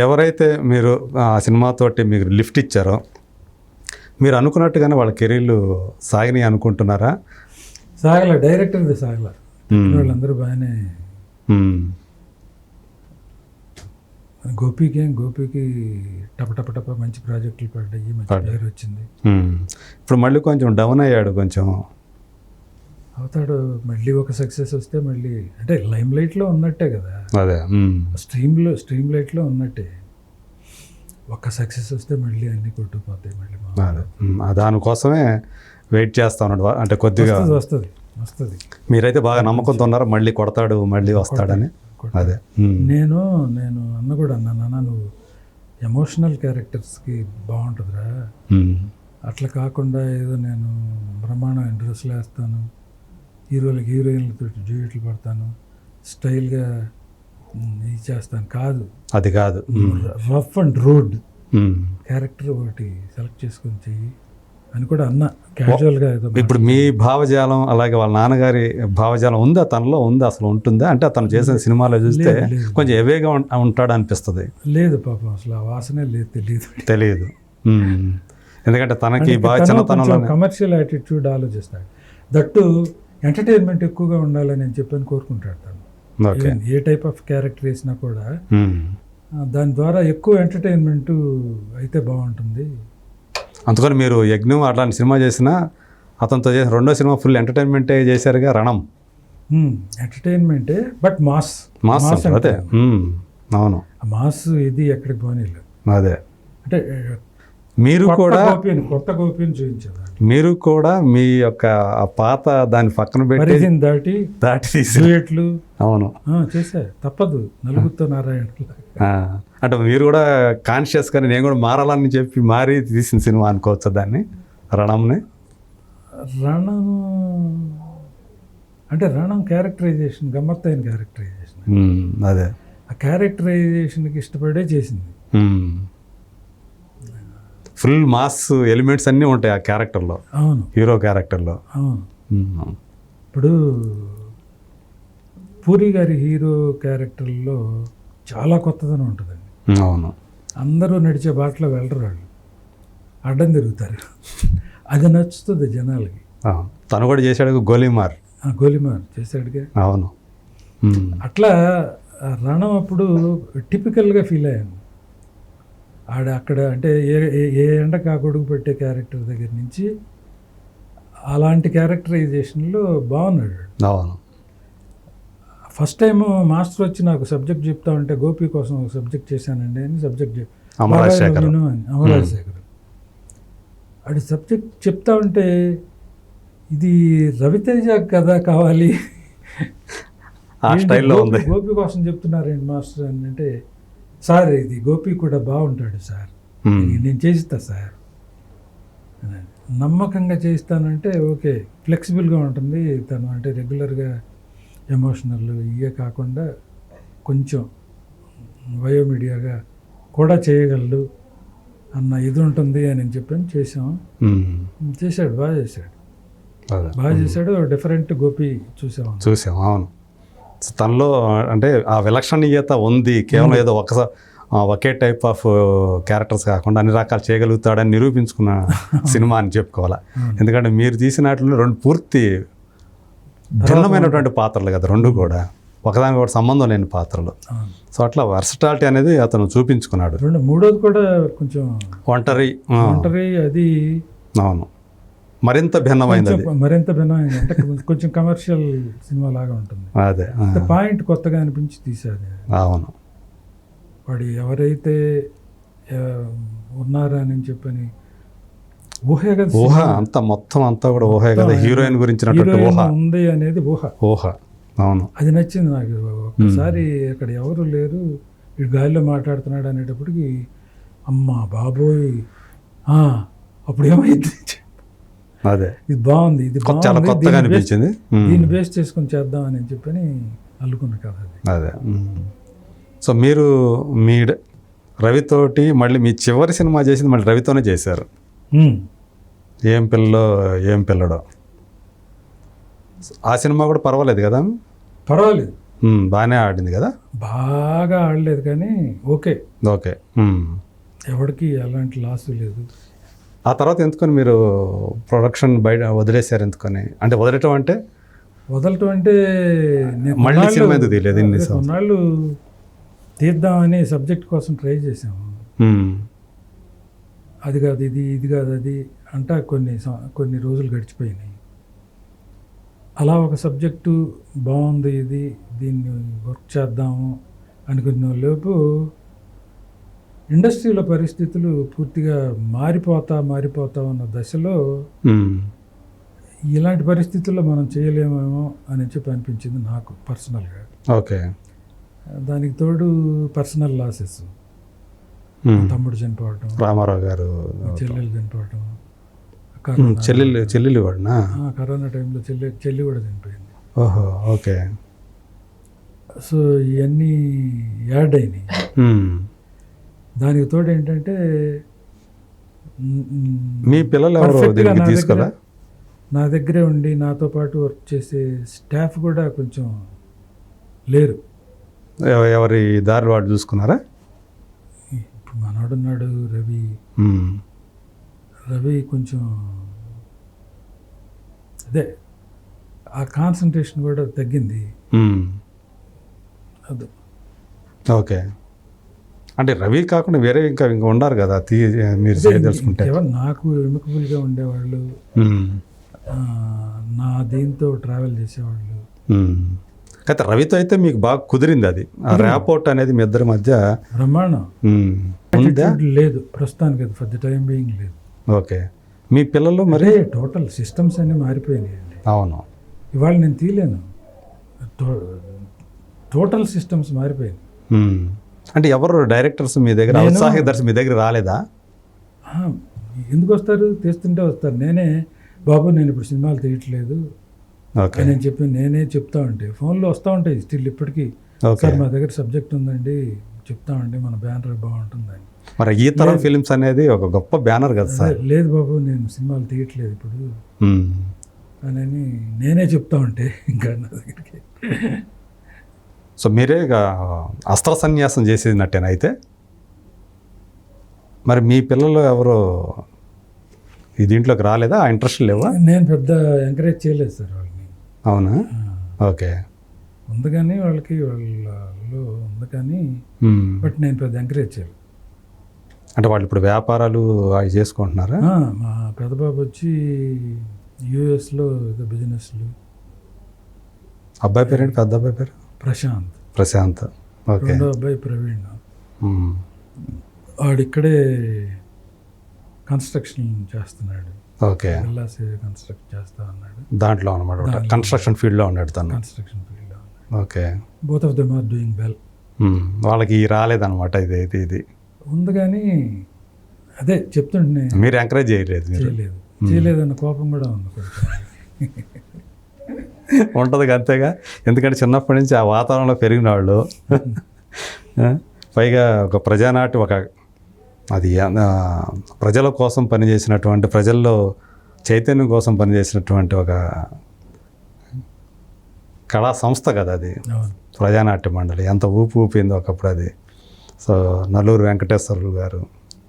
ఎవరైతే మీరు ఆ సినిమాతోటి మీకు లిఫ్ట్ ఇచ్చారో మీరు అనుకున్నట్టుగానే వాళ్ళ కెరీర్లు సాగినాయి అనుకుంటున్నారా? సాగల, డైరెక్టర్ది సాగల, వాళ్ళందరూ బాగానే. గోపికి టప మంచి ప్రాజెక్టులు పడ్డాయి, మంచి పేరు వచ్చింది. ఇప్పుడు మళ్ళీ కొంచెం డౌన్ అయ్యాడు, కొంచెం అవుతాడు. మళ్ళీ ఒక సక్సెస్ వస్తే మళ్ళీ అంటే లైమ్ లైట్లో ఉన్నట్టే కదా, అదే స్ట్రీమ్ లైట్లో ఉన్నట్టే. ఒక సక్సెస్ వస్తే మళ్ళీ అన్ని కొట్టుకుపోతాయి మళ్ళీ. దానికోసమే వెయిట్ చేస్తా ఉన్నాడు, అంటే కొద్దిగా వస్తుంది. మీరైతే బాగా నమ్మకంతో ఉన్నారా మళ్ళీ కొడతాడు, మళ్ళీ వస్తాడని? అదే నేను అన్న కూడా అన్నా, నువ్వు ఎమోషనల్ క్యారెక్టర్స్కి బాగుంటుందిరా, అట్లా కాకుండా ఏదో నేను బ్రహ్మాండం డ్రెస్సులు వేస్తాను, హీరోయిన్లతో డ్యూయెట్లు పడతాను, స్టైల్గా ఇది చేస్తాను కాదు, అది కాదు. రఫ్ అండ్ రోడ్ క్యారెక్టర్ ఒకటి సెలెక్ట్ చేసుకొని చెయ్యి అని కూడా అన్న క్యాజువల్గా. ఇప్పుడు మీ భావజాలం అలాగే వాళ్ళ నాన్నగారి భావజాలం ఉందా తనలో? ఉందా అసలు? ఉంటుందా అంటే అతను చేసిన సినిమాలో చూస్తే కొంచెం ఎవేగా ఉంటాడు అనిపిస్తుంది. లేదు పాపం, అసలు ఆ వాసనే లేదు, తెలియదు. ఎందుకంటే తనకి బాగా చిన్నతనంలో కమర్షియల్ యాటిట్యూడ్ ఆలోచిస్తాడు. దట్టు ఎంటర్టైన్మెంట్ ఎక్కువగా ఉండాలని నేను చెప్పని కోరుకుంటాడు తను. ఏ టైప్ ఆఫ్ క్యారెక్టర్ వేసినా కూడా దాని ద్వారా ఎక్కువ ఎంటర్టైన్మెంట్ అయితే బాగుంటుంది. అందుకని మీరు యజ్ఞం అట్లాంటి సినిమా చేసినా అతనితో చేసిన రెండో సినిమా ఫుల్ ఎంటర్టైన్మెంటే చేశారుగా, రణం. ఎంటర్టైన్మెంటే బట్ మాస్. అదే అవును, మాస్ ఇది ఎక్కడికి పోనీలేదు. అదే అంటే మీరు కూడా కొత్త గోపిని చూపించారు. మీరు కూడా మీ యొక్క పాత దాన్ని పక్కన పెట్టి దాటి తీసేట్లు అవును చేశా, తప్పదు, నలుగురితో నారాయణ. అంటే మీరు కూడా కాన్షియస్ కానీ నేను కూడా మారాలని చెప్పి మారి తీసిన సినిమా అనుకోవచ్చు దాన్ని, రణంని. రణం క్యారెక్టరైజేషన్ గమ్మత్తైన క్యారెక్టరైజేషన్. అదే ఆ క్యారెక్టరైజేషన్కి ఇష్టపడే చేసింది. ఫుల్ మాస్ ఎలిమెంట్స్ అన్నీ ఉంటాయి ఆ క్యారెక్టర్లో. అవును, హీరో క్యారెక్టర్లో. అవును. ఇప్పుడు పూరి గారి హీరో క్యారెక్టర్లో చాలా కొత్తదనం ఉంటుందండి. అవును, అందరూ నడిచే బాటలో వెళ్ళరు, వాళ్ళు అడ్డం తిరుగుతారు. అది నచ్చుతుంది జనాలకి. తను కూడా చేశాడు గోలీమార్ చేశాడుగా. అవును. అట్లా రణం అప్పుడు టిపికల్గా ఫీల్ అయ్యాను. అక్కడ అంటే ఏ ఎండకు ఆ గొడుగు పెట్టే క్యారెక్టర్ దగ్గర నుంచి అలాంటి క్యారెక్టరైజేషన్లో బాగున్నాడు. అవును. ఫస్ట్ టైం మాస్టర్ వచ్చి నాకు సబ్జెక్ట్ చెప్తా ఉంటే, గోపి కోసం ఒక సబ్జెక్ట్ చేశానండి అని సబ్జెక్ట్ అమరరాజశేఖర్ అది సబ్జెక్ట్ చెప్తా ఉంటే, ఇది రవితేజ కథ కావాలి, ఆ స్టైల్లో ఉంది. గోపి కోసం చెప్తున్నారేంటి మాస్టర్ అని అంటే, సార్ ఇది గోపి కూడా బాగుంటాడు సార్, నేను చేయిస్తా సార్, నమ్మకంగా చేయిస్తానంటే ఓకే, ఫ్లెక్సిబుల్గా ఉంటుంది తను, అంటే రెగ్యులర్గా ఎమోషనల్ ఇవే కాకుండా కొంచెం బయోమీడియాగా కూడా చేయగలడు అన్న ఇది ఉంటుంది అని చెప్పని చేశాడు. బాగా చేశాడు. డిఫరెంట్ గోపి చూసాం. అవును, తనలో అంటే ఆ విలక్షణీయత ఉంది. కేవలం ఏదో ఒకే టైప్ ఆఫ్ క్యారెక్టర్స్ కాకుండా అన్ని రకాలు చేయగలుగుతాడని నిరూపించుకున్న సినిమా అని చెప్పుకోవాలా. ఎందుకంటే మీరు తీసిన వాటిలో రెండు పూర్తి భిన్నమైనటువంటి పాత్రలు కదా, రెండు కూడా ఒకదానికి కూడా సంబంధం లేని పాత్రలు. సో అట్లా వర్సటాలిటీ అనేది అతను చూపించుకున్నాడు. మూడోది కూడా కొంచెం ఒంటరి అది. అవును, మరింత భిన్నమైంది అంటే కొంచెం కమర్షియల్ సినిమా లాగా ఉంటుంది. అదే పాయింట్ కొత్తగా అనిపించి తీసేది. అవును, వాడు ఎవరైతే ఉన్నారా అని చెప్పని ఊహే కదా, ఊహ అంతా మొత్తం అంతా కూడా ఊహే కదా. హీరోయిన్ గురించి ఊహ ఉంది అనేది ఊహ. అవును, అది నచ్చింది నాకు. ఒక్కసారి అక్కడ ఎవరు లేరు, వీడు గాలిలో మాట్లాడుతున్నాడు అనేటప్పటికి అమ్మా బాబోయ్ అప్పుడు ఏమైంది, అదే ఇది బాగుంది, ఇది చాలా కొత్తగా అనిపించింది, దీన్ని బేస్ చేసుకొని చేద్దామని చెప్పని అల్లుకున్న కథ అది. అదే. సో మీరు మీ రవితోటి మళ్ళీ మీ చివరి సినిమా చేసింది మళ్ళీ రవితోనే చేశారు. ఏం పిల్లడో ఆ సినిమా కూడా పర్వాలేదు కదా? పర్వాలేదు, బాగానే ఆడింది కదా. బాగా ఆడలేదు కానీ ఓకే, ఓకే. ఎవరికి ఎలాంటి లాస్ లేదు. ఆ తర్వాత ఎందుకని మీరు ప్రొడక్షన్ బయట వదిలేశారు? ఎందుకని అంటే వదిలేయటం అంటే వదలటం అంటే నేను మళ్ళీ సినిమా ఎందుకు తీయలేదు ఇన్ని సంవత్సరాలు? కొన్నాళ్ళు తీద్దామని సబ్జెక్ట్ కోసం ట్రై చేసాము. అది కాదు ఇది, ఇది కాదు అది అంటా కొన్ని రోజులు గడిచిపోయినాయి. అలా ఒక సబ్జెక్టు బాగుంది, దీన్ని వర్క్ చేద్దాము అనుకున్న లోపు ఇండస్ట్రీలో పరిస్థితులు పూర్తిగా మారిపోతా ఉన్న దశలో ఇలాంటి పరిస్థితుల్లో మనం చేయలేమేమో అని చెప్పి అనిపించింది నాకు పర్సనల్గా. ఓకే. దానికి తోడు పర్సనల్ లాసెస్, తమ్ముడు చనిపోవటం, రామారావు గారు చెల్లెలు చనిపోవటం, చెల్లెలు వాడినా కరోనా టైంలో చెల్లి కూడా చనిపోయింది. ఓహో, ఓకే. సో ఇవన్నీ యాడ్ అయినాయి. దానికి తోడు ఏంటంటే మీ పిల్లలు ఎవరు దీనికి తీసుకోరా? నా దగ్గరే ఉండి నాతో పాటు వర్క్ చేసే స్టాఫ్ కూడా కొంచెం లేరు. ఎవరి దారి వాడు చూసుకున్నారా? ఇప్పుడు మనోడున్నాడు రవి కొంచెం అదే ఆ కాన్సన్ట్రేషన్ కూడా తగ్గింది. అదే. ఓకే. అంటే రవి కాకుండా వేరే ఇంకా ఉన్నారు కదా మీరు తెలుసుకుంటే? నాకు ఎముకబుల్గా ఉండేవాళ్ళు, నా దీంతో ట్రావెల్ చేసేవాళ్ళు. అయితే రవితో అయితే మీకు బాగా కుదిరింది అది, ఆ ర్యాపోర్ట్ అనేది మీ ఇద్దరి మధ్య బ్రహ్మాండం. లేదు ప్రస్తుతానికి, అది ఫర్ ది టైం బీయింగ్ లేదు. ఓకే. మీ పిల్లలు మరి టోటల్ సిస్టమ్స్ అన్నీ మారిపోయినాయండి. అవును. ఇవాళ నేను తీయలేను, టోటల్ సిస్టమ్స్ మారిపోయింది. అంటే ఎవరు డైరెక్టర్స్ మీ దగ్గర, ఔత్సాహిక దర్శకులు మీ దగ్గర రాలేదా? ఎందుకు వస్తారు, తీస్తుంటే వస్తారు. నేనే బాబు నేను ఇప్పుడు సినిమాలు తీయట్లేదు అని చెప్పి నేనే చెప్తా ఉంటే ఫోన్లో వస్తూ ఉంటాయి స్టిల్ ఇప్పటికీ. సార్ మా దగ్గర సబ్జెక్ట్ ఉందండి, చెప్తామండి, మన బ్యానర్ బాగుంటుందని. మరి ఈ తరం ఫిలిమ్స్ అనేది ఒక గొప్ప బ్యానర్ కదా సార్. లేదు బాబు నేను సినిమాలు తీయట్లేదు ఇప్పుడు అని నేనే చెప్తా ఉంటే ఇంకా నా దగ్గరికి. సో మీరే అస్త్ర సన్యాసం చేసేదినట్టేనా అయితే? మరి మీ పిల్లలు ఎవరు ఈ దీంట్లోకి రాలేదా? ఆ ఇంట్రెస్ట్ లేవా? నేను పెద్ద ఎంకరేజ్ చేయలేదు సార్ వాళ్ళని. అవునా? ఓకే. ఉంది కానీ వాళ్ళలో ఉంది కానీ, బట్ నేను పెద్ద ఎంకరేజ్ చేయలేదు. అంటే వాళ్ళు ఇప్పుడు వ్యాపారాలు అవి చేసుకుంటున్నారా? మా పెద్ద బాబు వచ్చి యూఎస్లో ఏదో బిజినెస్లు. అబ్బాయి పేరు ఏంటి? పెద్ద అబ్బాయి పేరు ప్రశాంత్. ఓకే. రెండో అబ్బాయి ప్రవీణ్. వాడిక్కడే కన్స్ట్రక్షన్ చేస్తున్నాడు. ఓకే. కన్స్ట్రక్ట్ చేస్తా ఉన్నాడు దాంట్లో అన్నమాట, కన్స్ట్రక్షన్ ఫీల్డ్లో ఉన్నాడు తను. కన్స్ట్రక్షన్ ఫీల్డ్లో. Okay. Both of them are doing well. వాళ్ళకి రాలేదన్నమాట ఇది ఉంది కానీ అదే చెప్తుంటే మీరు ఎంకరేజ్ చేయలేదన్న కోపం కూడా ఉంది. ఉంటుంది అంతేగా, ఎందుకంటే చిన్నప్పటి నుంచి ఆ వాతావరణంలో పెరిగిన వాళ్ళు, పైగా ఒక ప్రజానాటి, ఒక అది ప్రజల కోసం పనిచేసినటువంటి, ప్రజల్లో చైతన్యం కోసం పనిచేసినటువంటి ఒక కళా సంస్థ కదా అది ప్రజానాట్య మండలి. ఎంత ఊపిందో ఒకప్పుడు అది. సో నల్లూరు వెంకటేశ్వరులు గారు